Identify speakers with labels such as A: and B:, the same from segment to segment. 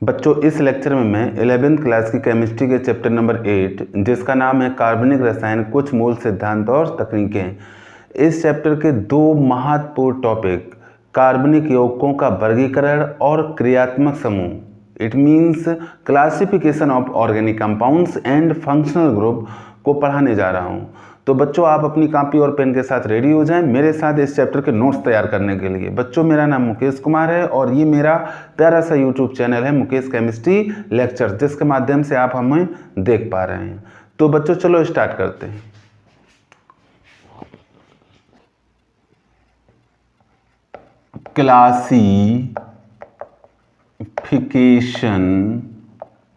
A: बच्चों इस लेक्चर में मैं 11th क्लास की केमिस्ट्री के चैप्टर नंबर 8 जिसका नाम है कार्बनिक रसायन कुछ मूल सिद्धांत और तकनीकें, इस चैप्टर के दो महत्वपूर्ण टॉपिक कार्बनिक यौगिकों का वर्गीकरण और क्रियात्मक समूह it means classification of organic compounds and functional group को पढ़ाने जा रहा हूँ। तो बच्चों आप अपनी कॉपी और पेन के साथ रेडी हो जाएं मेरे साथ इस चैप्टर के नोट्स तैयार करने के लिए। बच्चों मेरा नाम मुकेश कुमार है और ये मेरा प्यारा सा यूट्यूब चैनल है मुकेश केमिस्ट्री लेक्चर, जिसके माध्यम से आप हमें देख पा रहे हैं। तो बच्चों चलो स्टार्ट करते हैं। क्लासिफिकेशन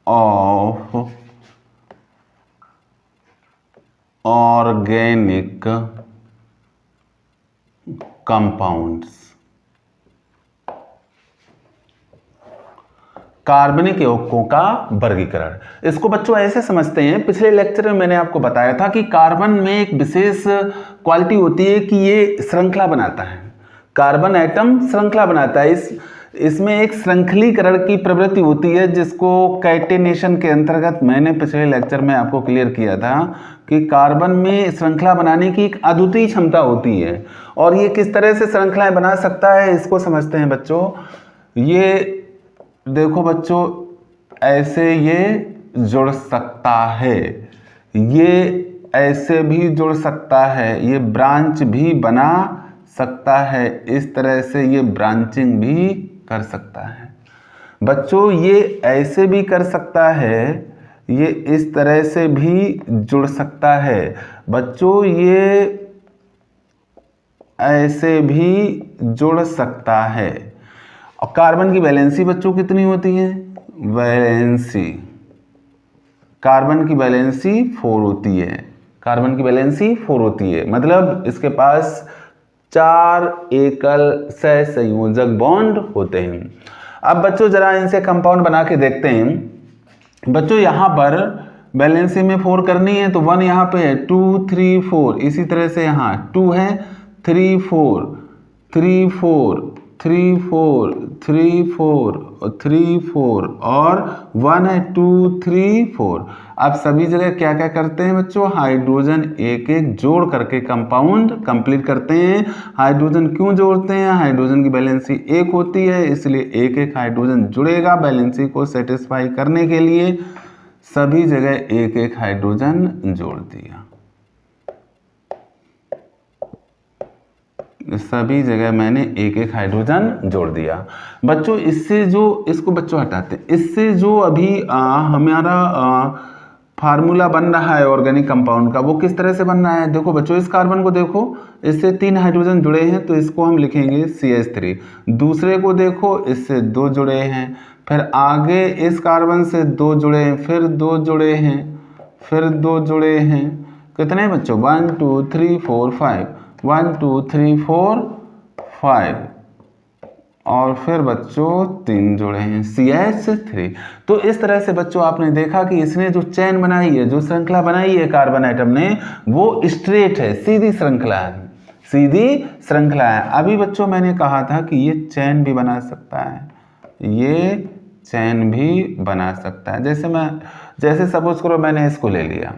A: ऑफ ऑर्गेनिक कंपाउंड्स, कार्बनिक यौगिकों का वर्गीकरण। इसको बच्चों ऐसे समझते हैं, पिछले लेक्चर में मैंने आपको बताया था कि कार्बन में एक विशेष क्वालिटी होती है कि ये श्रृंखला बनाता है, कार्बन एटम श्रृंखला बनाता है। इसमें एक श्रृंखलीकरण की प्रवृत्ति होती है जिसको कैटेनेशन के अंतर्गत मैंने पिछले लेक्चर में आपको क्लियर किया था कि कार्बन में श्रृंखला बनाने की एक अद्वितीय क्षमता होती है। और ये किस तरह से श्रृंखलाएं बना सकता है इसको समझते हैं बच्चों। ये देखो बच्चों, ऐसे ये जुड़ सकता है, ये ऐसे भी जुड़ सकता है, ये ब्रांच भी बना सकता है, इस तरह से ये ब्रांचिंग भी कर सकता है। बच्चों ये ऐसे भी कर सकता है, ये इस तरह से भी जुड़ सकता है। बच्चों ये ऐसे भी जुड़ सकता है। और कार्बन की वैलेंसी बच्चों कितनी होती है? वैलेंसी, कार्बन की वैलेंसी 4 होती है। कार्बन की वैलेंसी 4 होती है, मतलब इसके पास 4 एकल सहसंयोजक बॉन्ड होते हैं। अब बच्चों जरा इनसे कंपाउंड बना के देखते हैं। बच्चों यहाँ पर वैलेंसी में 4 करनी है तो 1 यहाँ पे है, 2 3 4, इसी तरह से यहाँ 2 है, 3 4 3 4 3 4 3 4 3 4 और 1 है 2 3 4। अब सभी जगह क्या क्या करते हैं बच्चों? हाइड्रोजन एक एक जोड़ करके कंपाउंड कंप्लीट करते हैं। हाइड्रोजन क्यों जोड़ते हैं? हाइड्रोजन की वैलेंसी 1 होती है, इसलिए एक एक हाइड्रोजन जुड़ेगा। वैलेंसी को सेटिस्फाई करने के लिए सभी जगह एक एक हाइड्रोजन जोड़ दिया, सभी जगह मैंने एक एक हाइड्रोजन जोड़ दिया। बच्चों इससे जो, इसको बच्चों हटाते हैं, इससे जो अभी हमारा फार्मूला बन रहा है ऑर्गेनिक कंपाउंड का, वो किस तरह से बन रहा है? देखो बच्चों इस कार्बन को देखो, इससे 3 हाइड्रोजन जुड़े हैं तो इसको हम लिखेंगे CH3। दूसरे को देखो, इससे 2 जुड़े हैं, फिर आगे इस कार्बन से 2 जुड़े हैं, फिर 2 जुड़े हैं, फिर 2 जुड़े हैं। कितने बच्चों? 1 2 3 4 5, 1 2 3 4 5 और फिर बच्चों 3 जुड़े हैं, CH3। तो इस तरह से बच्चों आपने देखा कि इसने जो चेन बनाई है, जो श्रृंखला बनाई है कार्बन एटम ने, वो स्ट्रेट है, सीधी श्रृंखला है, सीधी श्रृंखला है। अभी बच्चों मैंने कहा था कि ये चेन भी बना सकता है, ये चेन भी बना सकता है। जैसे सपोज करो मैंने इसको ले लिया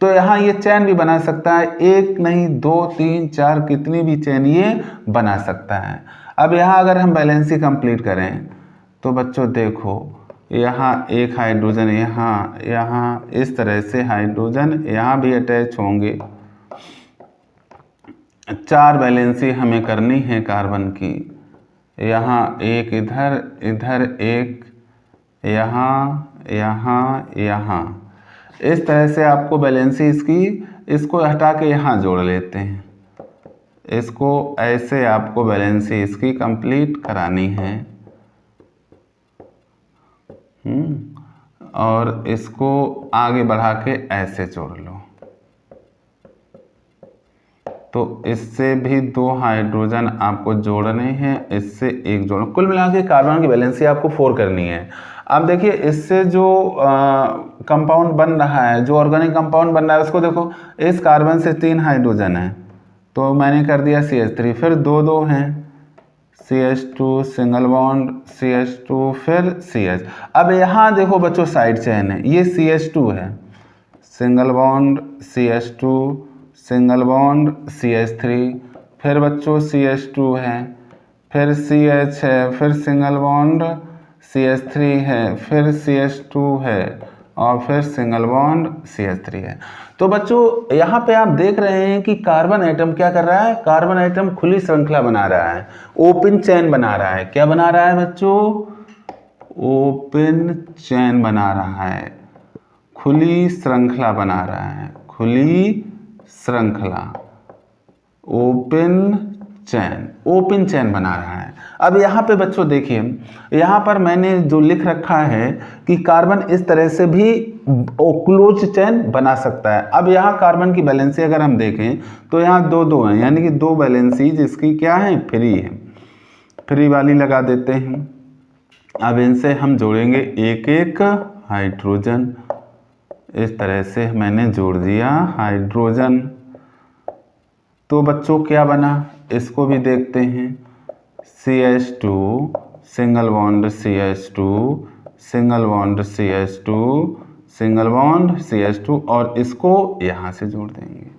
A: तो यहाँ ये चैन भी बना सकता है, 1 नहीं 2 3 4 कितनी भी चैन ये बना सकता है। अब यहाँ अगर हम बैलेंसी कंप्लीट करें तो बच्चों देखो, यहाँ एक हाइड्रोजन, यहाँ इस तरह से हाइड्रोजन यहाँ भी अटैच होंगे। 4 बैलेंसी हमें करनी है कार्बन की, यहाँ एक इधर, इधर एक, यहाँ इस तरह से आपको बैलेंसी इसको हटा के यहाँ जोड़ लेते हैं। इसको ऐसे आपको बैलेंसी इसकी कंप्लीट करानी है और इसको आगे बढ़ा के ऐसे जोड़ लो तो इससे भी 2 हाइड्रोजन आपको जोड़ने हैं, इससे एक जोड़ना। कुल मिला के कार्बन की बैलेंसी आपको 4 करनी है। अब देखिए इससे जो कंपाउंड बन रहा है, जो ऑर्गेनिक कंपाउंड बन रहा है, उसको देखो, इस कार्बन से 3 हाइड्रोजन है तो मैंने कर दिया CH3, फिर 2 2 हैं CH2 सिंगल बॉन्ड CH2 फिर CH। अब यहाँ देखो बच्चों साइड चेन है, ये CH2 है, single bond CH2 single bond CH3, फिर बच्चों CH2 है, फिर CH है, फिर सिंगल बॉन्ड CH3 है, फिर CH2 है और फिर सिंगल बॉन्ड CH3 है। तो बच्चों यहाँ पे आप देख रहे हैं कि कार्बन एटम क्या कर रहा है, कार्बन एटम खुली श्रृंखला बना रहा है, ओपन चेन बना रहा है। क्या बना रहा है बच्चों? ओपन चेन बना रहा है, खुली श्रृंखला बना रहा है, खुली श्रृंखला, ओपन चेन बना रहा है। अब यहाँ पे बच्चों देखिए, यहाँ पर मैंने जो लिख रखा है कि कार्बन इस तरह से भी क्लोज चेन बना सकता है। अब यहाँ कार्बन की वैलेंसी अगर हम देखें तो यहाँ दो दो हैं, यानी कि दो वैलेंसी जिसकी क्या है, फ्री है, फ्री वाली लगा देते हैं। अब इनसे हम जोड़ेंगे एक एक हाइड्रोजन, इस तरह से मैंने जोड़ दिया हाइड्रोजन। तो बच्चों क्या बना, इसको भी देखते हैं। CH2 single bond CH2 single bond CH2 single bond CH2 और इसको यहाँ से जोड़ देंगे।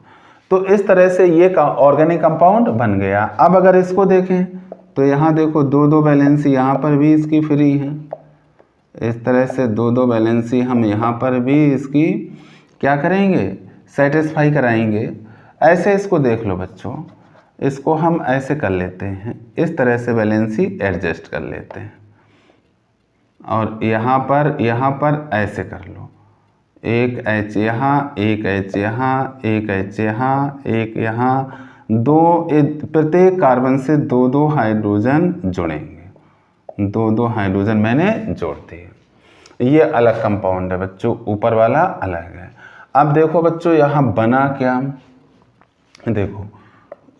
A: तो इस तरह से ये ऑर्गेनिक कंपाउंड बन गया। अब अगर इसको देखें तो यहाँ देखो दो दो वैलेंसी यहाँ पर भी इसकी फ्री है, इस तरह से दो दो वैलेंसी हम यहाँ पर भी इसकी क्या करेंगे, सेटिस्फाई कराएंगे। ऐसे इसको देख लो बच्चों, इसको हम ऐसे कर लेते हैं, इस तरह से वैलेंसी एडजस्ट कर लेते हैं और यहाँ पर ऐसे कर लो, एक H यहाँ, एक H यहाँ, एक H यहाँ, एक यहाँ, दो, प्रत्येक कार्बन से दो दो हाइड्रोजन जुड़ेंगे, दो दो हाइड्रोजन मैंने जोड़ दिए। ये अलग कंपाउंड है बच्चों, ऊपर वाला अलग है। अब देखो बच्चों यहाँ बना क्या, देखो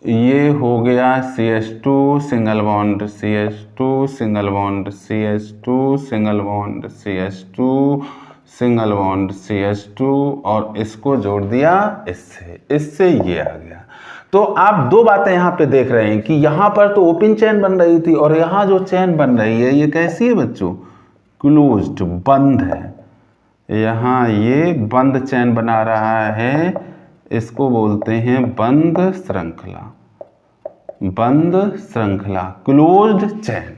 A: ये हो गया CH2 single bond CH2 single bond CH2 single bond CH2 single bond CH2 और इसको जोड़ दिया इससे ये आ गया। तो आप दो बातें यहाँ पे देख रहे हैं कि यहाँ पर तो ओपन चेन बन रही थी और यहाँ जो चेन बन रही है ये कैसी है बच्चों, क्लोज्ड, बंद है। यहाँ ये बंद चेन बना रहा है, इसको बोलते हैं बंद श्रृंखला, बंद श्रृंखला, क्लोज्ड चेन।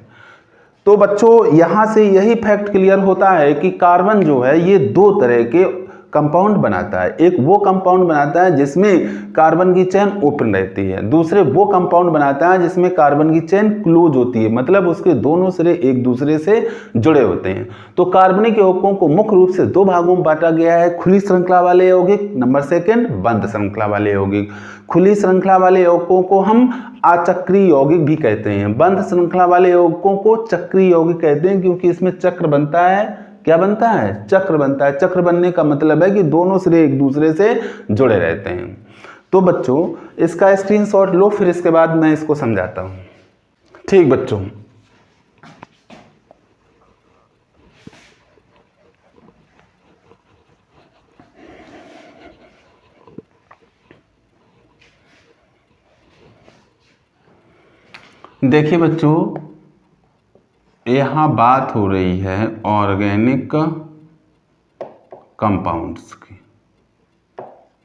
A: तो बच्चों यहां से यही फैक्ट क्लियर होता है कि कार्बन जो है ये दो तरह के कंपाउंड बनाता है। एक वो कंपाउंड बनाता है जिसमें कार्बन की चेन ओपन रहती है, दूसरे वो कंपाउंड बनाता है जिसमें कार्बन की चेन क्लोज होती है, मतलब उसके दोनों सिरे एक दूसरे से जुड़े होते हैं। तो कार्बनिक यौगिकों को मुख्य रूप से दो भागों में बांटा गया है, खुली श्रृंखला वाले यौगिक, नंबर सेकंड बंद श्रृंखला वाले यौगिक। खुली श्रृंखला वाले यौगिकों को हम अचक्रीय यौगिक भी कहते हैं, बंद श्रृंखला वाले यौगिकों को चक्रीय यौगिक कहते हैं, क्योंकि इसमें चक्र बनता है। क्या बनता है? चक्र बनता है। चक्र बनने का मतलब है कि दोनों सिरे एक दूसरे से जुड़े रहते हैं। तो बच्चों इसका स्क्रीनशॉट लो, फिर इसके बाद मैं इसको समझाता हूं। ठीक बच्चों, देखिए बच्चों यहाँ बात हो रही है ऑर्गेनिक कंपाउंड्स की,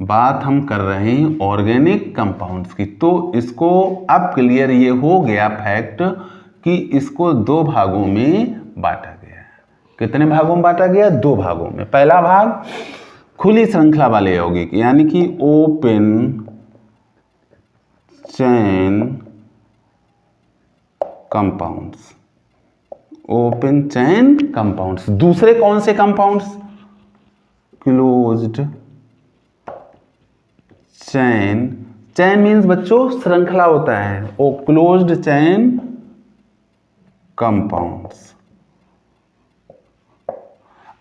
A: बात हम कर रहे हैं ऑर्गेनिक कंपाउंड्स की। तो इसको अब क्लियर ये हो गया फैक्ट कि इसको दो भागों में बांटा गया है। कितने भागों में बांटा गया? दो भागों में। पहला भाग खुली श्रृंखला वाले यौगिक, यानी कि open chain compounds, open chain compounds. दूसरे कौन से compounds? Closed chain. Chain means बच्चों श्रृंखला होता है, ओ क्लोज्ड चेन कंपाउंड्स।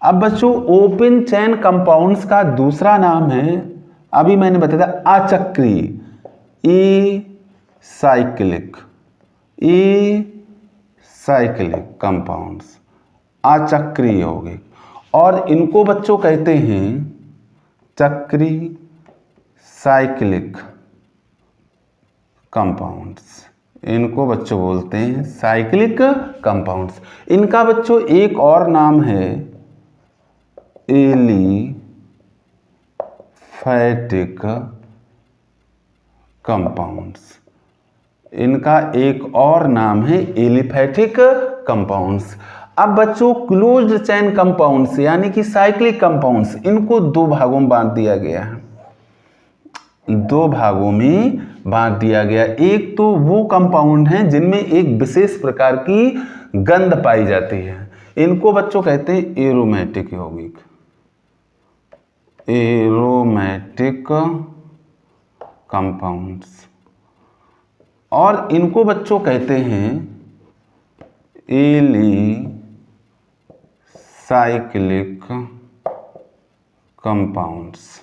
A: अब बच्चों ओपन चेन कंपाउंड्स का दूसरा नाम है, अभी मैंने बताया अचक्रीय, साइक्लिक, साइक्लिक कंपाउंड्स, अचक्रीय यौगिक। और इनको बच्चों कहते हैं चक्रीय साइक्लिक कंपाउंड्स, इनको बच्चों बोलते हैं साइक्लिक कंपाउंड्स। इनका बच्चों एक और नाम है एलिफैटिक कंपाउंड्स। इनका एक और नाम है एलिफैटिक कंपाउंड्स। अब बच्चों क्लोज्ड चेन कंपाउंड्स यानी कि साइक्लिक कंपाउंड्स, इनको दो भागों में बांट दिया गया है। दो भागों में बांट दिया गया। एक तो वो कंपाउंड हैं जिनमें एक विशेष प्रकार की गंध पाई जाती है, इनको बच्चों कहते हैं एरोमेटिक यौगिक। Aromatic compounds. और इनको बच्चों कहते हैं एलिसाइक्लिक कंपाउंड्स।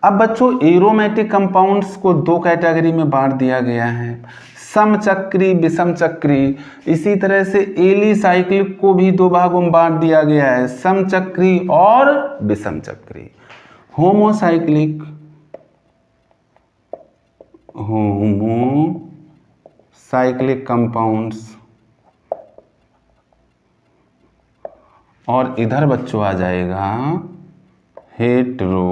A: अब बच्चों एरोमेटिक कंपाउंड्स को दो कैटेगरी में बांट दिया गया है, समचक्री, विषम चक्री। इसी तरह से एलिसाइक्लिक को भी दो भागों में बांट दिया गया है, समचक्री और विषम चक्री। Homocyclic, homocyclic compounds. और इधर बच्चों आ जाएगा हेटेरो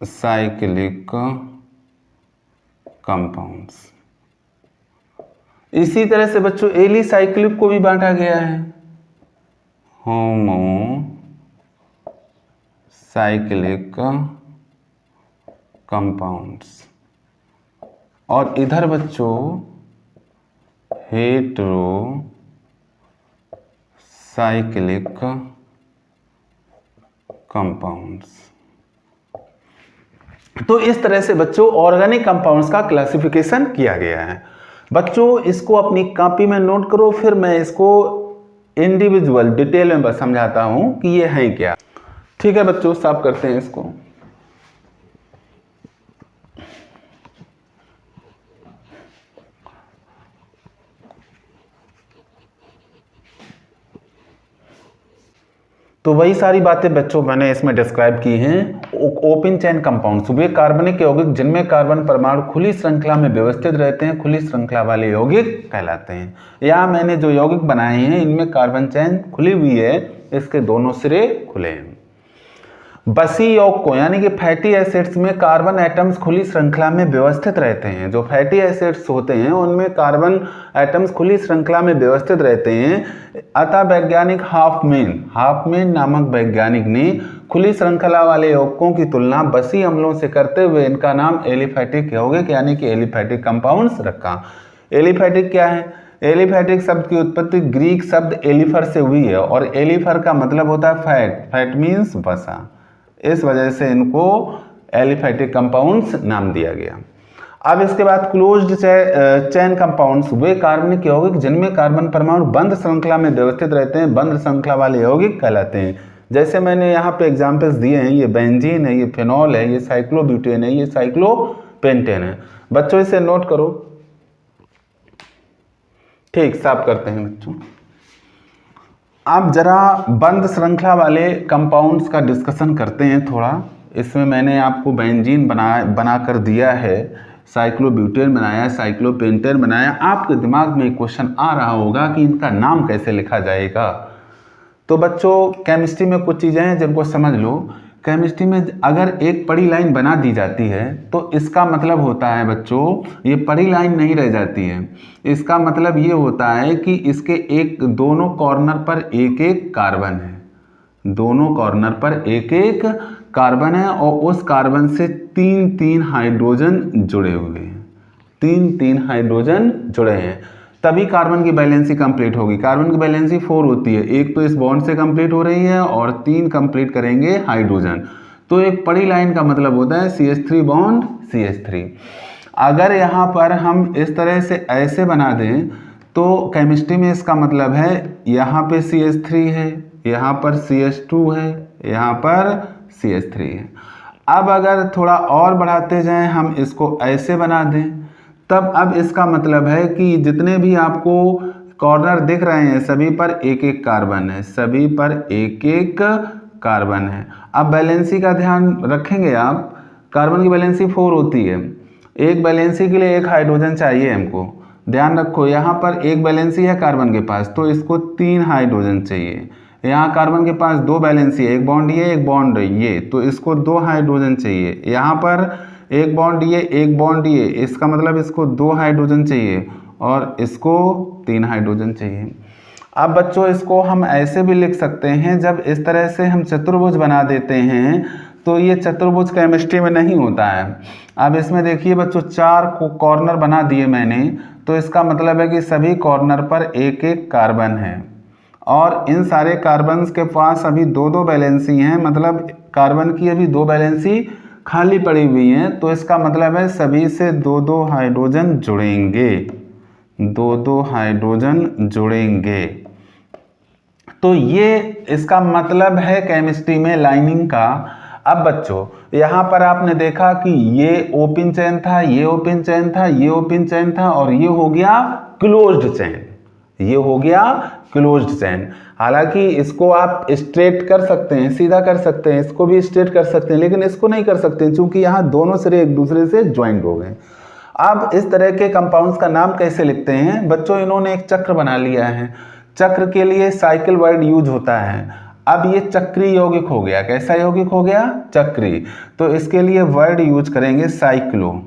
A: साइक्लिक कंपाउंड्स। इसी तरह से बच्चों एलिसाइक्लिक को भी बांटा गया है, होमोसाइक्लिक कंपाउंड्स। और इधर बच्चों हेटेरो साइक्लिक कंपाउंड्स। तो इस तरह से बच्चों ऑर्गेनिक कंपाउंड्स का क्लासिफिकेशन किया गया है। बच्चों इसको अपनी कॉपी में नोट करो, फिर मैं इसको इंडिविजुअल डिटेल में समझाता हूं कि ये है क्या। ठीक है बच्चों, साफ करते हैं इसको। तो वही सारी बातें बच्चों मैंने इसमें डिस्क्राइब की हैं। ओपन चेन कंपाउंड्स वे कार्बनिक यौगिक जिनमें कार्बन परमाणु खुली श्रृंखला में व्यवस्थित रहते हैं, खुली श्रृंखला वाले यौगिक कहलाते हैं। या मैंने जो यौगिक बनाए हैं इनमें कार्बन चेन खुली हुई है, इसके दोनों सिरे खुले हैं। बसी यौग को यानी कि फैटी एसिड्स में कार्बन एटम्स खुली श्रृंखला में व्यवस्थित रहते हैं। जो फैटी एसिड्स होते हैं उनमें कार्बन एटम्स खुली श्रृंखला में व्यवस्थित रहते हैं। अतः वैज्ञानिक हाफमैन नामक वैज्ञानिक ने खुली श्रृंखला वाले यौगिकों की तुलना बसी अम्लों से करते हुए इनका नाम एलिफैटिक यौगिक यानी कि एलिफैटिक कंपाउंड्स रखा। एलिफैटिक क्या है? एलिफैटिक शब्द की उत्पत्ति ग्रीक शब्द एलिफर से हुई है और एलिफर का मतलब होता है फैट। फैट मीन्स वसा। इस वजह से इनको एलिफैटिक कंपाउंड्स नाम दिया गया। अब इसके बाद क्लोज्ड चेन कंपाउंड्स वे कार्बनिक यौगिक जिनमें कार्बन परमाणु बंद श्रृंखला में व्यवस्थित रहते हैं, बंद श्रृंखला वाले यौगिक कहलाते हैं। जैसे मैंने यहाँ पे एग्जांपल्स दिए हैं, ये बेंजीन है, ये फिनॉल है, ये साइक्लोब्यूटेन है, ये साइक्लोपेंटेन है। बच्चों इसे नोट करो। ठीक, साफ करते हैं बच्चों। अब जरा बंद श्रृंखला वाले कंपाउंड्स का डिस्कशन करते हैं थोड़ा। इसमें मैंने आपको बेंजीन बना कर दिया है, साइक्लोब्यूटेन बनाया, साइक्लोपेंटेन बनाया। आपके दिमाग में क्वेश्चन आ रहा होगा कि इनका नाम कैसे लिखा जाएगा। तो बच्चों केमिस्ट्री में कुछ चीज़ें हैं जिनको समझ लो। केमिस्ट्री में अगर एक पड़ी लाइन बना दी जाती है तो इसका मतलब होता है बच्चों, ये पड़ी लाइन नहीं रह जाती है। इसका मतलब ये होता है कि इसके दोनों कॉर्नर पर एक एक कार्बन है, दोनों कॉर्नर पर एक एक कार्बन है और उस कार्बन से तीन तीन हाइड्रोजन जुड़े हुए हैं, तीन तीन हाइड्रोजन जुड़े हैं, तभी कार्बन की वैलेंसी कंप्लीट होगी। कार्बन की वैलेंसी 4 होती है, एक तो इस बॉन्ड से कंप्लीट हो रही है और 3 कंप्लीट करेंगे हाइड्रोजन। तो एक पड़ी लाइन का मतलब होता है CH3 बॉन्ड CH3। अगर यहाँ पर हम इस तरह से ऐसे बना दें तो केमिस्ट्री में इसका मतलब है यहाँ पे CH3 है, यहाँ पर CH2 है, यहाँ पर CH3 है। अब अगर थोड़ा और बढ़ाते जाएं, हम इसको ऐसे बना दें, तब अब इसका मतलब है कि जितने भी आपको कॉर्नर दिख रहे हैं सभी पर एक एक कार्बन है, सभी पर एक एक कार्बन है। अब बैलेंसी का ध्यान रखेंगे आप, कार्बन की बैलेंसी 4 होती है, एक वैलेंसी के लिए एक हाइड्रोजन चाहिए हमको। ध्यान रखो यहाँ पर एक वैलेंसी है कार्बन के पास, तो इसको 3 हाइड्रोजन चाहिए। यहाँ कार्बन के पास 2 वैलेंसी है, एक बॉन्ड ये एक बॉन्ड ये, तो इसको 2 हाइड्रोजन चाहिए। यहाँ पर एक बॉन्ड ये एक बॉन्ड ये, इसका मतलब इसको 2 हाइड्रोजन चाहिए और इसको 3 हाइड्रोजन चाहिए। अब बच्चों इसको हम ऐसे भी लिख सकते हैं, जब इस तरह से हम चतुर्भुज बना देते हैं तो ये चतुर्भुज केमिस्ट्री में नहीं होता है। अब इसमें देखिए बच्चों 4 कॉर्नर बना दिए मैंने, तो इसका मतलब है कि सभी कॉर्नर पर एक एक कार्बन है और इन सारे कार्बन्स के पास अभी 2-2 वैलेंसी हैं, मतलब कार्बन की अभी 2 वैलेंसी खाली पड़ी हुई हैं। तो इसका मतलब है सभी से 2-2 हाइड्रोजन जुड़ेंगे, 2-2 हाइड्रोजन जुड़ेंगे। तो ये इसका मतलब है केमिस्ट्री में लाइनिंग का। अब बच्चों यहाँ पर आपने देखा कि ये ओपन चेन था, ये ओपन चेन था, ये ओपन चेन था और ये हो गया क्लोज्ड चेन, ये हो गया क्लोज्ड चेन। हालांकि इसको आप स्ट्रेट कर सकते हैं, सीधा कर सकते हैं, इसको भी स्ट्रेट कर सकते हैं, लेकिन इसको नहीं कर सकते क्योंकि यहाँ दोनों सिरे एक दूसरे से ज्वाइंट हो गए। अब इस तरह के कंपाउंड्स का नाम कैसे लिखते हैं बच्चों, इन्होंने एक चक्र बना लिया है। चक्र के लिए साइकिल वर्ड यूज होता है। अब ये चक्री यौगिक हो गया, कैसा यौगिक हो गया, चक्री। तो इसके लिए वर्ड यूज करेंगे साइक्लो।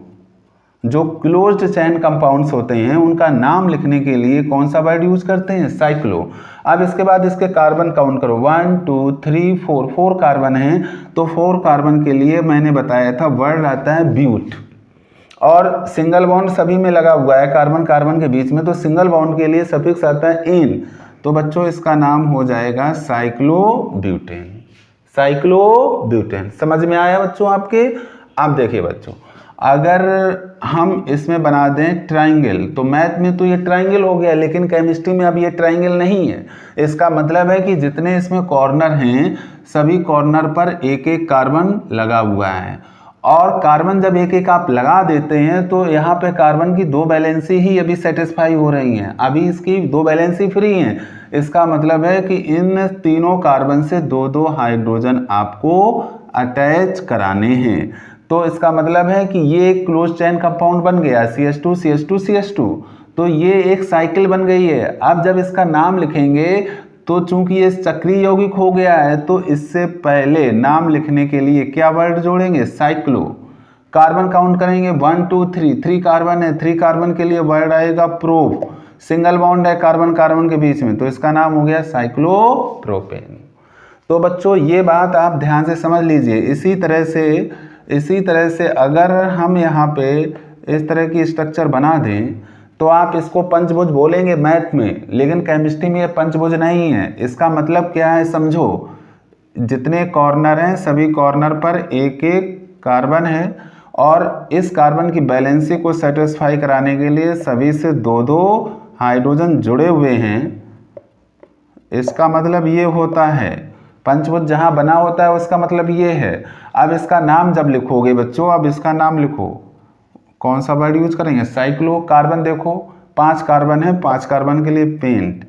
A: जो क्लोज्ड चेन कंपाउंड्स होते हैं उनका नाम लिखने के लिए कौन सा वर्ड यूज करते हैं, साइक्लो। अब इसके बाद इसके कार्बन काउंट करो, 1 2 3 4, 4 कार्बन हैं। तो 4 कार्बन के लिए मैंने बताया था वर्ड आता है ब्यूट, और सिंगल बॉन्ड सभी में लगा हुआ है कार्बन कार्बन के बीच में, तो सिंगल बॉन्ड के लिए सफिक्स आता है एन। तो बच्चों इसका नाम हो जाएगा साइक्लोब्यूटेन, साइक्लोब्यूटेन। समझ में आया बच्चों आपके। अब देखिए बच्चों, अगर हम इसमें बना दें ट्राइंगल, तो मैथ में तो ये ट्राइंगल हो गया, लेकिन केमिस्ट्री में अब ये ट्राइंगल नहीं है। इसका मतलब है कि जितने इसमें कॉर्नर हैं सभी कॉर्नर पर एक एक कार्बन लगा हुआ है, और कार्बन जब एक एक आप लगा देते हैं तो यहाँ पे कार्बन की 2 वैलेंसी ही अभी सेटिस्फाई हो रही हैं, अभी इसकी 2 वैलेंसी फ्री हैं। इसका मतलब है कि इन तीनों कार्बन से 2-2 हाइड्रोजन आपको अटैच कराने हैं। तो इसका मतलब है कि ये एक क्लोज चेन कंपाउंड बन गया, CH2 CH2 CH2। तो ये एक साइकिल बन गई है। अब जब इसका नाम लिखेंगे तो चूंकि ये चक्रीय यौगिक हो गया है, तो इससे पहले नाम लिखने के लिए क्या वर्ड जोड़ेंगे, साइक्लो। कार्बन काउंट करेंगे 1 2 3, 3 कार्बन है, 3 कार्बन के लिए वर्ड आएगा प्रोप। सिंगल बॉन्ड है कार्बन कार्बन के बीच में, तो इसका नाम हो गया साइक्लोप्रोपेन। तो बच्चों ये बात आप ध्यान से समझ लीजिए। इसी तरह से अगर हम यहाँ पे इस तरह की स्ट्रक्चर बना दें तो आप इसको पंचभुज बोलेंगे मैथ में, लेकिन केमिस्ट्री में ये पंचभुज नहीं है। इसका मतलब क्या है समझो, जितने कॉर्नर हैं सभी कॉर्नर पर एक एक कार्बन है, और इस कार्बन की बैलेंसी को सेटिस्फाई कराने के लिए सभी से 2-2 हाइड्रोजन जुड़े हुए हैं। इसका मतलब ये होता है, पंचभुज जहाँ बना होता है उसका मतलब ये है। अब इसका नाम जब लिखोगे बच्चों, अब इसका नाम लिखो, कौन सा वर्ड यूज करेंगे, साइक्लो। कार्बन देखो 5 कार्बन है, 5 कार्बन के लिए पेंट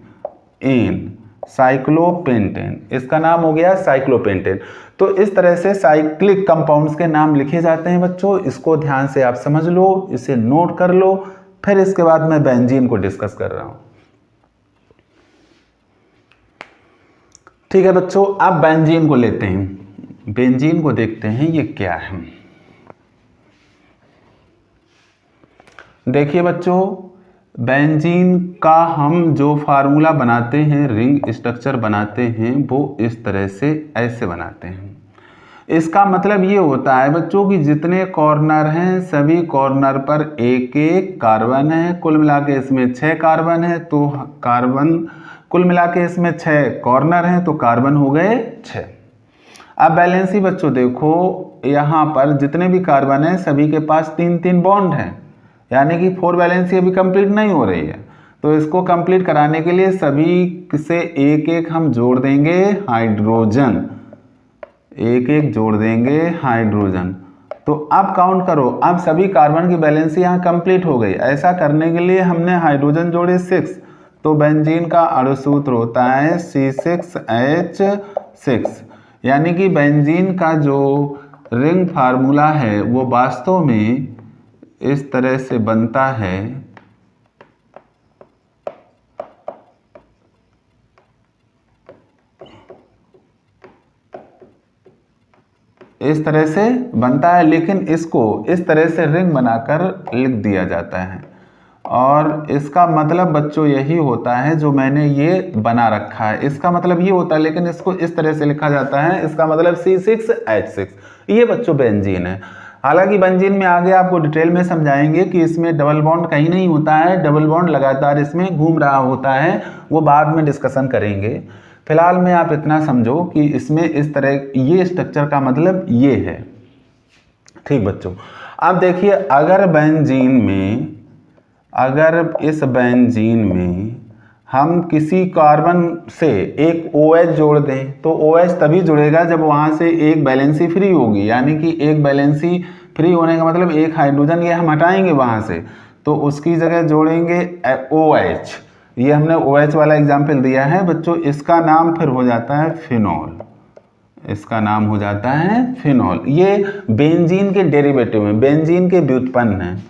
A: एन, साइक्लोपेंटेन। इसका नाम हो गया साइक्लोपेंटेन। तो इस तरह से साइक्लिक कंपाउंड्स के नाम लिखे जाते हैं बच्चों। इसको ध्यान से आप समझ लो, इसे नोट कर लो, फिर इसके बाद मैं बेंजीन को डिस्कस कर रहा हूं। ठीक है बच्चों, अब बेंजीन को लेते हैं, बेंजीन को देखते हैं ये क्या है। देखिए बच्चों, बेंजीन का हम जो फार्मूला बनाते हैं, रिंग स्ट्रक्चर बनाते हैं, वो इस तरह से ऐसे बनाते हैं। इसका मतलब ये होता है बच्चों कि जितने कॉर्नर हैं सभी कॉर्नर पर एक एक कार्बन है। कुल मिला के इसमें 6 कार्बन है, तो कार्बन कुल मिला के इसमें 6 कॉर्नर हैं, तो कार्बन हो गए 6। अब बैलेंसी बच्चों देखो, यहाँ पर जितने भी कार्बन हैं सभी के पास 3-3 बॉन्ड हैं, यानी कि 4 बैलेंसी अभी कंप्लीट नहीं हो रही है। तो इसको कंप्लीट कराने के लिए सभी से एक एक हम जोड़ देंगे हाइड्रोजन, एक एक जोड़ देंगे हाइड्रोजन। तो अब काउंट करो, अब सभी कार्बन की बैलेंसी यहाँ कंप्लीट हो गई। ऐसा करने के लिए हमने हाइड्रोजन जोड़े 6, तो बेंजीन का अणुसूत्र होता है C6H6, यानी कि बेंजीन का जो रिंग फार्मूला है वो वास्तव में इस तरह से बनता है, इस तरह से बनता है, लेकिन इसको इस तरह से रिंग बनाकर लिख दिया जाता है। और इसका मतलब बच्चों यही होता है जो मैंने ये बना रखा है, इसका मतलब ये होता है, लेकिन इसको इस तरह से लिखा जाता है, इसका मतलब C6H6। ये बच्चों बेंजीन है। हालांकि बेंजीन में आगे आपको डिटेल में समझाएंगे कि इसमें डबल बॉन्ड कहीं नहीं होता है, डबल बॉन्ड लगातार इसमें घूम रहा होता है, वो बाद में डिस्कशन करेंगे। फिलहाल में आप इतना समझो कि इसमें इस तरह ये स्ट्रक्चर का मतलब ये है। ठीक बच्चों, अब देखिए अगर इस बेंजीन में हम किसी कार्बन से एक OH जोड़ दें तो OH तभी जुड़ेगा जब वहाँ से एक वैलेंसी फ्री होगी, यानी कि एक वैलेंसी फ्री होने का मतलब एक हाइड्रोजन ये हम हटाएंगे वहाँ से, तो उसकी जगह जोड़ेंगे OH। ये हमने OH वाला एग्जाम्पल दिया है बच्चों। इसका नाम फिर हो जाता है फिनॉल, इसका नाम हो जाता है फिनॉल। ये बेंजीन के डेरिवेटिव में, बेंजीन के व्युत्पन्न हैं।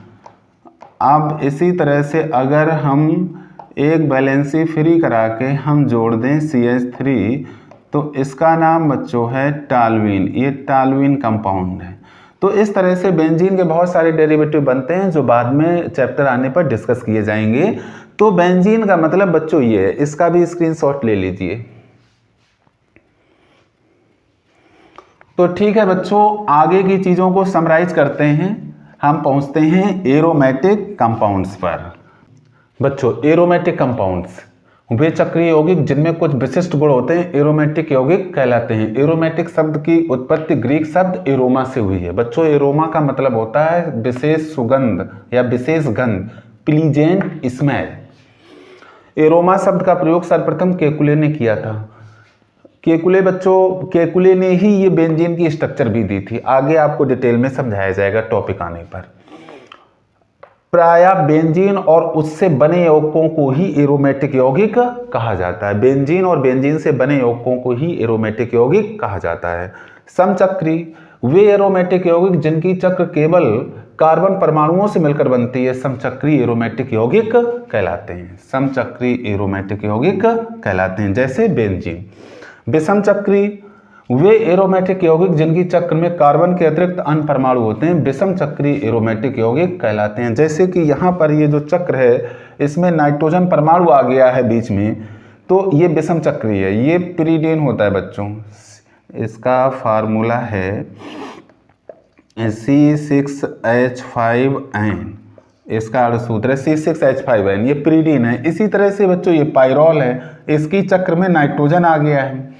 A: अब इसी तरह से अगर हम एक वैलेंसी फ्री करा के हम जोड़ दें CH3, तो इसका नाम बच्चों है टालवीन। ये टालवीन कंपाउंड है। तो इस तरह से बेंजीन के बहुत सारे डेरिवेटिव बनते हैं जो बाद में चैप्टर आने पर डिस्कस किए जाएंगे। तो बेंजीन का मतलब बच्चों ये है, इसका भी स्क्रीनशॉट ले लीजिए। तो ठीक है बच्चों, आगे की चीजों को समराइज करते हैं। हम पहुंचते हैं एरोमेटिक कंपाउंड्स पर। बच्चों एरोमेटिक कंपाउंड्स वे चक्रीय यौगिक जिनमें कुछ विशिष्ट गुण होते हैं, एरोमेटिक यौगिक कहलाते हैं। एरोमेटिक शब्द की उत्पत्ति ग्रीक शब्द एरोमा से हुई है। बच्चों एरोमा का मतलब होता है विशेष सुगंध या विशेष गंध, प्लीजेंट स्मेल। एरोमा शब्द का प्रयोग सर्वप्रथम केकुले ने किया था। केकुले बच्चों, केकुले ने ही ये बेंजीन की स्ट्रक्चर भी दी थी। आगे आपको डिटेल में समझाया जाएगा टॉपिक आने पर। प्रायः बेंजीन और उससे बने यौगिकों को ही एरोमेटिक यौगिक कहा जाता है। बेंजीन और बेंजीन से बने यौगिकों को ही एरोमेटिक यौगिक कहा जाता है। समचक्री वे एरोमेटिक यौगिक जिनकी चक्र केवल कार्बन परमाणुओं से मिलकर बनती है, समचक्री एरोमेटिक यौगिक कहलाते हैं। समचक्री एरोमेटिक यौगिक कहलाते हैं, जैसे बेंजीन। विषम चक्री वे एरोमेटिक यौगिक जिनकी चक्र में कार्बन के अतिरिक्त अन्य परमाणु होते हैं, विषम चक्री एरोमेटिक यौगिक कहलाते हैं। जैसे कि यहाँ पर ये जो चक्र है इसमें नाइट्रोजन परमाणु आ गया है बीच में, तो ये विषम चक्री है। ये पिरीडीन होता है बच्चों। इसका फार्मूला है C6H5N, इसका सूत्र है C6H5N। ये पिरीडीन है। इसी तरह से बच्चों ये पायरोल है, इसकी चक्र में नाइट्रोजन आ गया है,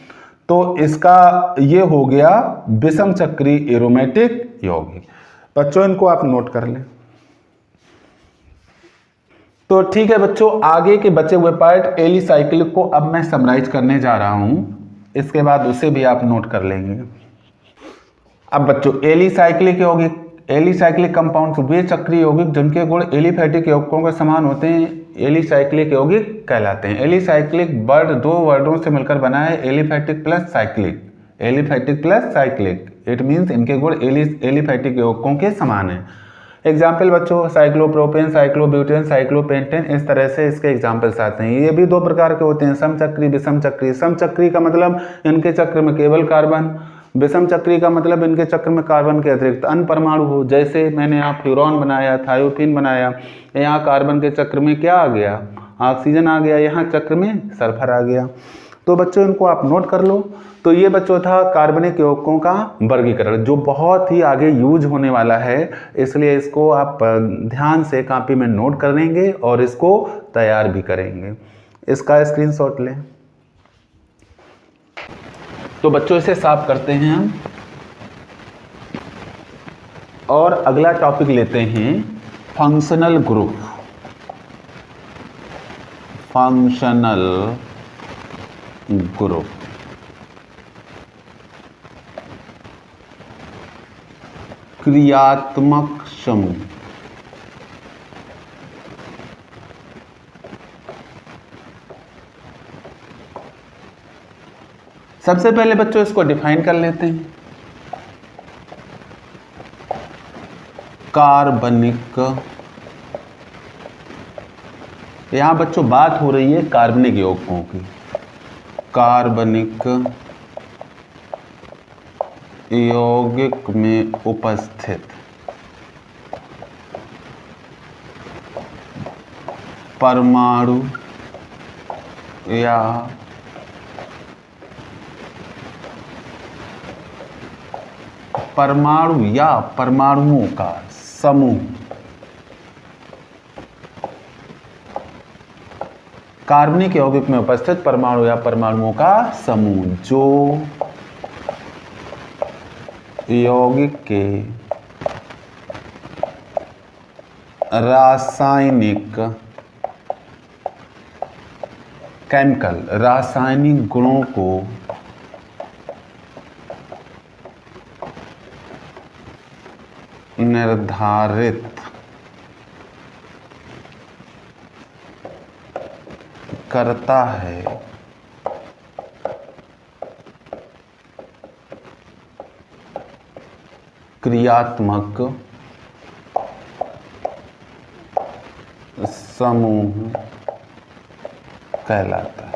A: तो इसका ये हो गया विषम चक्री एरोमेटिक यौगिक। बच्चों इनको आप नोट कर लें। तो ठीक है बच्चों, आगे के बचे हुए पार्ट एलिसाइक्लिक को अब मैं समराइज करने जा रहा हूं, इसके बाद उसे भी आप नोट कर लेंगे। अब बच्चों एलिसाइक्लिक यौगिक, एलिसाइक्लिक कंपाउंड्स वे चक्रीय यौगिक जिनके गुण एलिफैटिक यौगिकों के समान होते हैं, एलिसाइक्लिक यौगिक कहलाते हैं। एलिसाइक्लिक वर्ड दो वर्डों से मिलकर बना है, aliphatic plus cyclic. Aliphatic plus cyclic, it means इनके गुण एलिफैटिक यौगिकों के समान है। एग्जाम्पल बच्चों साइक्लोप्रोपेन, साइक्लोब्यूटेन, साइक्लोपेंटेन, इस तरह से इसके एग्जाम्पल्स आते हैं। ये भी दो प्रकार के होते हैं, समचक्री विषम चक्री। समचक्री का मतलब इनके चक्र में केवल कार्बन, विषम चक्री का मतलब इनके चक्र में कार्बन के अतिरिक्त अन्य परमाणु हो। जैसे मैंने यहाँ फ्यूरॉन बनाया, थायोफिन बनाया, यहाँ कार्बन के चक्र में क्या आ गया, ऑक्सीजन आ गया, यहाँ चक्र में सल्फर आ गया। तो बच्चों इनको आप नोट कर लो। तो ये बच्चों था कार्बनिक यौगिकों का वर्गीकरण, जो बहुत ही आगे यूज होने वाला है, इसलिए इसको आप ध्यान से कॉपी में नोट कर लेंगे और इसको तैयार भी करेंगे। इसका स्क्रीनशॉट लें। तो बच्चों इसे साफ करते हैं हम और अगला टॉपिक लेते हैं फंक्शनल ग्रुप। फंक्शनल ग्रुप क्रियात्मक समूह। सबसे पहले बच्चों इसको डिफाइन कर लेते हैं। कार्बनिक, यहां बच्चों बात हो रही है कार्बनिक यौगिकों की, कार्बनिक यौगिक में उपस्थित परमाणु या परमाणुओं का समूह, कार्बनिक यौगिक में उपस्थित परमाणु या परमाणुओं का समूह जो यौगिक के रासायनिक रासायनिक गुणों को निर्धारित करता है, क्रियात्मक समूह कहलाता है।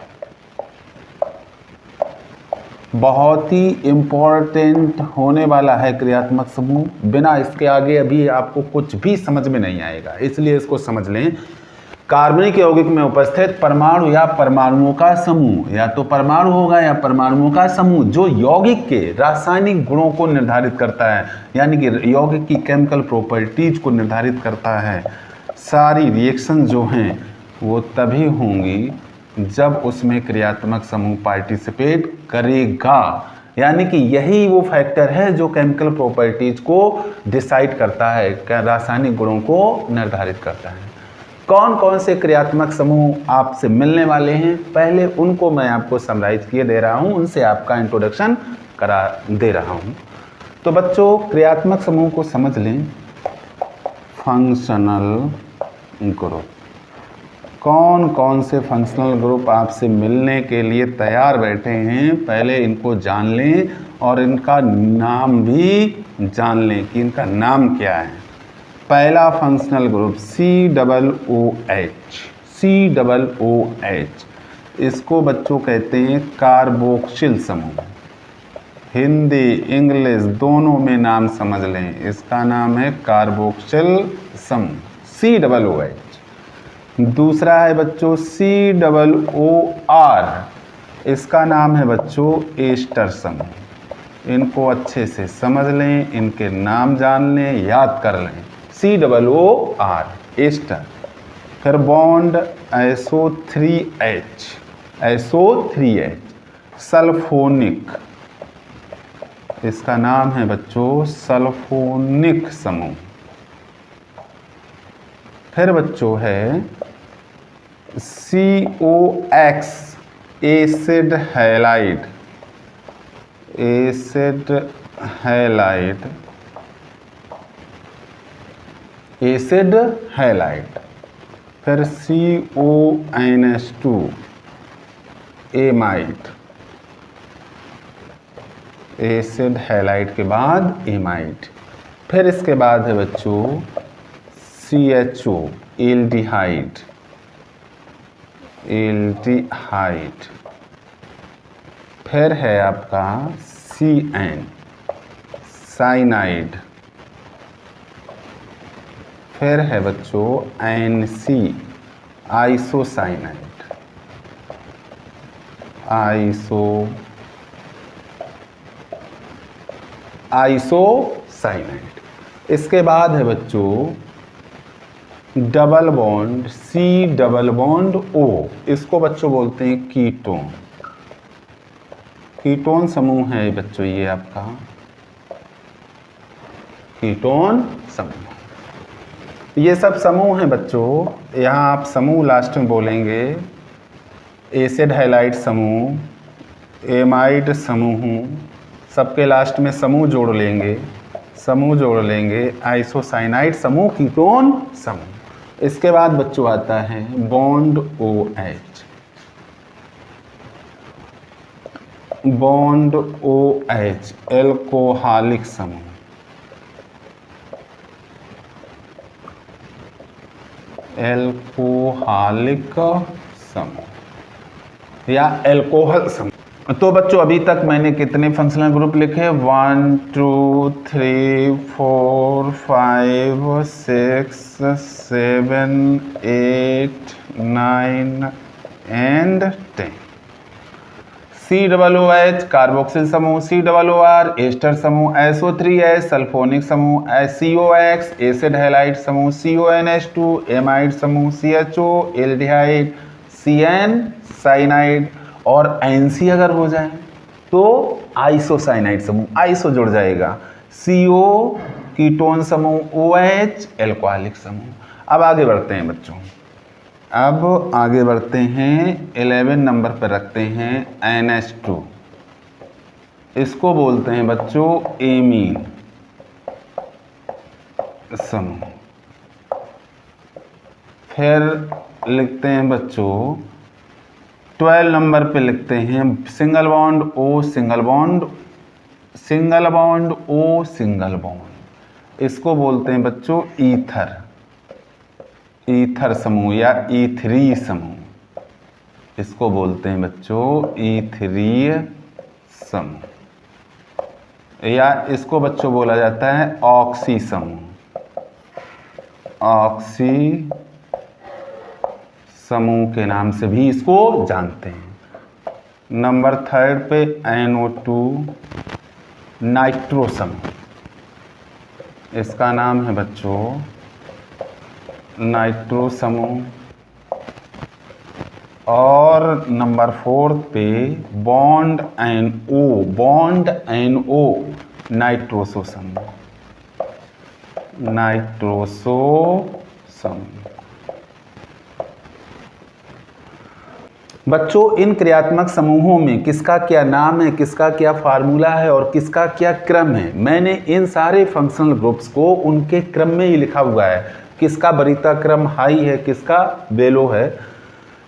A: बहुत ही इंपॉर्टेंट होने वाला है क्रियात्मक समूह, बिना इसके आगे अभी आपको कुछ भी समझ में नहीं आएगा, इसलिए इसको समझ लें। कार्बनिक यौगिक में उपस्थित परमाणु या परमाणुओं का समूह, या तो परमाणु होगा या परमाणुओं का समूह जो यौगिक के रासायनिक गुणों को निर्धारित करता है, यानी कि यौगिक की केमिकल प्रॉपर्टीज को निर्धारित करता है। सारी रिएक्शन जो हैं वो तभी होंगी जब उसमें क्रियात्मक समूह पार्टिसिपेट करेगा, यानी कि यही वो फैक्टर है जो केमिकल प्रॉपर्टीज को डिसाइड करता है, रासायनिक गुणों को निर्धारित करता है। कौन कौन से क्रियात्मक समूह आपसे मिलने वाले हैं, पहले उनको मैं आपको समराइज किए दे रहा हूं, उनसे आपका इंट्रोडक्शन करा दे रहा हूं। तो बच्चों क्रियात्मक समूह को समझ लें। फंक्शनल ग्रुप, कौन कौन से फंक्शनल ग्रुप आपसे मिलने के लिए तैयार बैठे हैं, पहले इनको जान लें और इनका नाम भी जान लें कि इनका नाम क्या है। पहला फंक्शनल ग्रुप COOH, इसको बच्चों कहते हैं कार्बोक्सिल समूह। हिंदी इंग्लिश दोनों में नाम समझ लें, इसका नाम है कार्बोक्सिल समूह COOH। दूसरा है बच्चों COOR, इसका नाम है बच्चों एस्टर समूह। इनको अच्छे से समझ लें, इनके नाम जान लें, याद कर लें। COOR ester. फिर बॉन्ड SO3H सल्फोनिक, इसका नाम है बच्चों सल्फोनिक समूह। फिर बच्चों है COX acid halide, acid halide. फिर CONS2 एमाइड, एसिड हैलाइड के बाद एमाइड। फिर इसके बाद है बच्चों CHO एल्डिहाइड, फिर है आपका CN साइनाइड। फिर है बच्चों NC आइसोसाइनाइड, आइसोसाइनाइड। इसके बाद है बच्चों डबल बॉन्ड COO, इसको बच्चों बोलते हैं कीटोन। कीटोन समूह है बच्चों ये आपका कीटोन समूह। ये सब समूह हैं बच्चों, यहाँ आप समूह लास्ट में बोलेंगे। एसिड हैलाइड समूह, एमाइड समूह, सबके लास्ट में समूह जोड़ लेंगे, आइसोसाइनाइड समूह, कीटोन समूह। इसके बाद बच्चों आता है बॉन्ड OH एल्कोहलिक समूह। एल्कोहलिक समूह या एल्कोहल समूह। तो बच्चों अभी तक मैंने कितने फंक्शनल ग्रुप लिखे? 1 2 3 4 5 6 7 8 9 एंड 10। COOH कार्बोक्सिल समूह, COOR एस्टर समूह, SO3H सल्फोनिक समूह, COX एसिड हैलाइड समूह, CONH2 एमाइड समूह, CHO एल्डिहाइड, CN साइनाइड और NC अगर हो जाए तो आइसोसाइनाइड समूह, आइसो जुड़ जाएगा, CO कीटोन समूह, OH एल्कोहलिक समूह। अब आगे बढ़ते हैं बच्चों, अब आगे बढ़ते हैं 11 नंबर पर रखते हैं NH2, इसको बोलते हैं बच्चों एमीन समूह। फिर लिखते हैं बच्चों 12 नंबर पे लिखते हैं single bond O single bond, single bond O single bond, इसको बोलते हैं बच्चों ईथर, ईथर समूह या ईथरीय समूह, इसको बोलते हैं बच्चों ईथरीय समूह, या इसको बच्चों बोला जाता है ऑक्सी समूह, ऑक्सी समूह के नाम से भी इसको जानते हैं। नंबर 3 पे NO2 नाइट्रो समूह, इसका नाम है बच्चों नाइट्रो समूह। और नंबर 4 पे bond NO, bond NO nitroso समूह, नाइट्रोसो समूह। बच्चों इन क्रियात्मक समूहों में किसका क्या नाम है, किसका क्या फार्मूला है और किसका क्या क्रम है, मैंने इन सारे फंक्शनल ग्रुप्स को उनके क्रम में ही लिखा हुआ है, किसका बरीता क्रम हाई है, किसका बेलो है।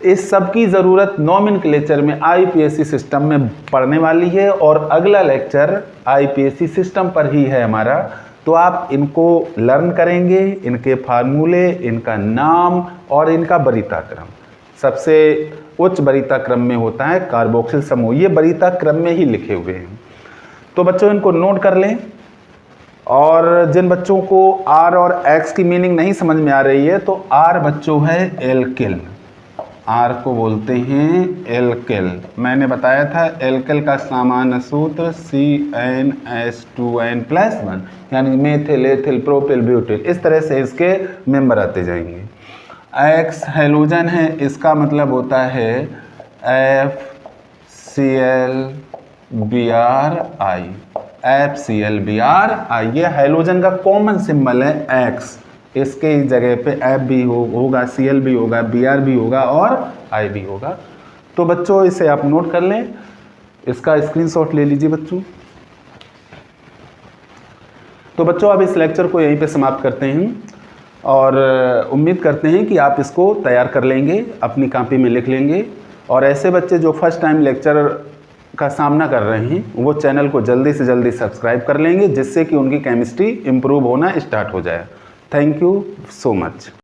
A: इस सब की ज़रूरत नॉमेनक्लेचर में IPSC सिस्टम में पढ़ने वाली है और अगला लेक्चर IPSC सिस्टम पर ही है हमारा, तो आप इनको लर्न करेंगे, इनके फार्मूले, इनका नाम और इनका बरीता क्रम। सबसे उच्च बरीता क्रम में होता है कार्बोक्सिल समूह, ये बरीता क्रम में ही लिखे हुए हैं। तो बच्चों इनको नोट कर लें। और जिन बच्चों को R और X की मीनिंग नहीं समझ में आ रही है तो R बच्चों है एल्किल, R को बोलते हैं एल्किल। मैंने बताया था एल्किल का सामान्य सूत्र CnH2n+1 यानी मेथिल, एथिल, प्रोपिल, ब्यूटिल, इस तरह से इसके मेंबर आते जाएंगे। X हैलोजन है, इसका मतलब होता है FClBrI, FClBrI, ये हैलोजन का कॉमन सिंबल है X, इसके जगह पे F भी होगा, Cl भी होगा, Br भी होगा और I भी होगा। तो बच्चों इसे आप नोट कर लें, इसका स्क्रीनशॉट ले लीजिए बच्चों। तो बच्चों अब इस लेक्चर को यहीं पे समाप्त करते हैं और उम्मीद करते हैं कि आप इसको तैयार कर लेंगे, अपनी कॉपी में लिख लेंगे। और ऐसे बच्चे जो फर्स्ट टाइम लेक्चर का सामना कर रहे हैं वो चैनल को जल्दी से जल्दी सब्सक्राइब कर लेंगे, जिससे कि उनकी केमिस्ट्री इम्प्रूव होना स्टार्ट हो जाए। Thank you so much.